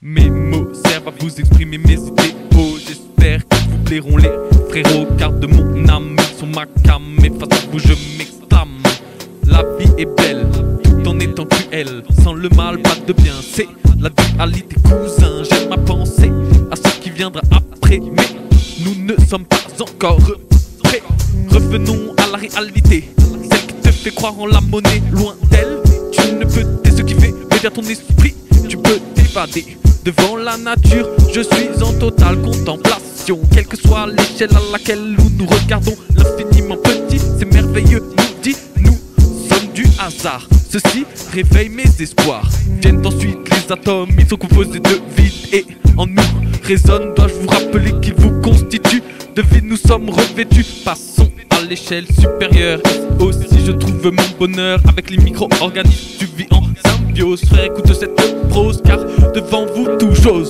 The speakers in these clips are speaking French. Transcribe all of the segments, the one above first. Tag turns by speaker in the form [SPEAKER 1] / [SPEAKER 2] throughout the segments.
[SPEAKER 1] Mes mots servent à vous exprimer mes idéaux. J'espère qu'ils vous plairont les frérots, car de mon âme ils sont ma cam. Et face à vous je m'exclame. La vie est belle, tout en étant cruelle. Sans le mal, pas de bien, c'est la dualité cousin. J'aime à penser à ce qui viendra après, mais nous ne sommes pas encore prêts. Revenons à la réalité, celle qui te fait croire en la monnaie. Loin d'elle, tu ne peux t'esquiver, mais vers ton esprit, tu peux t'évader. Devant la nature, je suis en totale contemplation. Quelle que soit l'échelle à laquelle nous regardons, l'infiniment petit, c'est merveilleux, nous dit, nous sommes du hasard. Ceci réveille mes espoirs. Viennent ensuite les atomes, ils sont composés de vide. Et en nous résonne, dois-je vous rappeler qu'ils vous constituent de vide, nous sommes revêtus. Passons à l'échelle supérieure. Ici aussi je trouve mon bonheur avec les micro-organismes. Tu vis en symbiose, frère, écoute cette prose, car devant vous tout chose.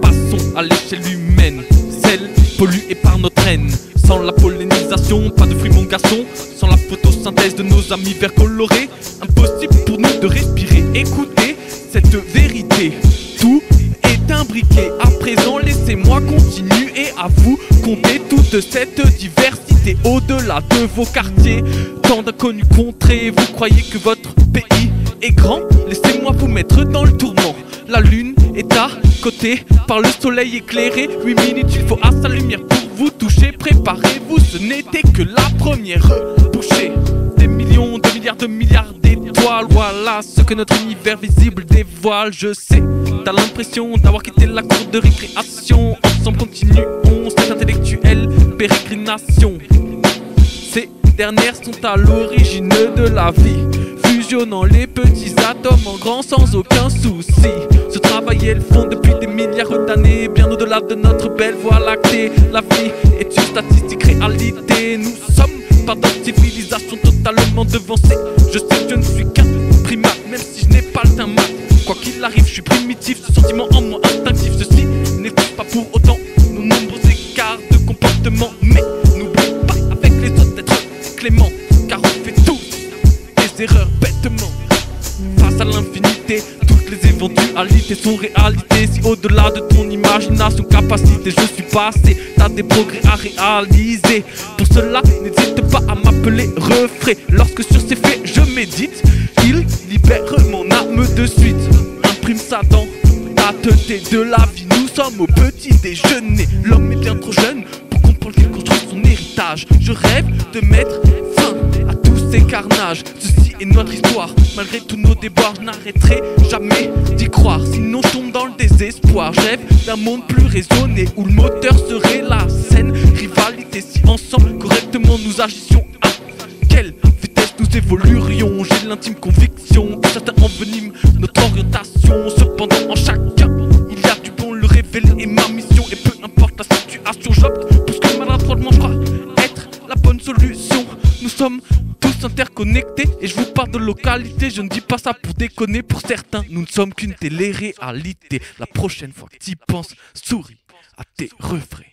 [SPEAKER 1] Passons à l'échelle humaine, celle polluée par notre haine. Sans la pollinisation, pas de fruits mon garçon. Sans la photosynthèse de nos amis verts colorés, impossible pour nous de respirer. Écoutez cette vérité, tout est imbriqué. À présent laissez-moi continuer à vous compter toute cette diversité. Au-delà de vos quartiers, tant d'inconnus contrées. Vous croyez que votre pays est grand? Laissez-moi vous mettre dans le tourment. La lune est à côté, par le soleil éclairé. 8 minutes, il faut à sa lumière pour vous toucher. Préparez-vous, ce n'était que la première bouchée. Des millions, de milliards d'étoiles. Voilà ce que notre univers visible dévoile. Je sais, t'as l'impression d'avoir quitté la cour de récréation. Ensemble continuons cette intellectuelle pérégrination. Ces dernières sont à l'origine de la vie, fusionnant les petits atomes en grand sans aucun souci. Ce travail elles font depuis des milliards d'années, bien au-delà de notre belle voie lactée. La vie est une statistique réalité. Nous sommes par notre civilisation totalement devancée. Je sais que je ne suis qu'un primate, même si je n'ai pas le teint mat. Quoi qu'il arrive, je suis primitif, ce sentiment en moi instinctif. Ceci n'excuse pas pour autant nos nombreux écarts de comportement. Mais n'oublie pas avec les autres d'être clément, car on fait tous des erreurs bêtement. Face à l'infinité, toutes les éventualités sont réalités. Si au-delà de ton imagination, capacité, je suis passé, t'as des progrès à réaliser. Pour cela, n'hésite pas à m'appeler refrais. Lorsque sur ces faits je médite, il libère mon âme de suite. Imprime ça dans la tête de la vie. Nous sommes au petit déjeuner. L'homme est bien trop jeune pour comprendre qu'il construit son héritage. Je rêve de mettre fin à tous ces carnages. Ceci est notre histoire, malgré tous nos déboires. Je n'arrêterai jamais d'y croire, sinon je tombe dans le désespoir. Je rêve d'un monde plus raisonné, où le moteur serait la saine rivalité. Si ensemble, correctement nous agissions, à quelle vitesse nous évoluerions? J'ai l'intime conviction que certains enveniment notre orientation. Cependant en chacun, il y a du bon, le révéler est ma mission. Et peu importe la situation, j'opte pour ce que maladroitement je crois être la bonne solution. Nous sommes tous interconnectés et je vous parle de localité. Je ne dis pas ça pour déconner. Pour certains, nous ne sommes qu'une télé-réalité. La prochaine fois que t'y penses, souris à tes refrains.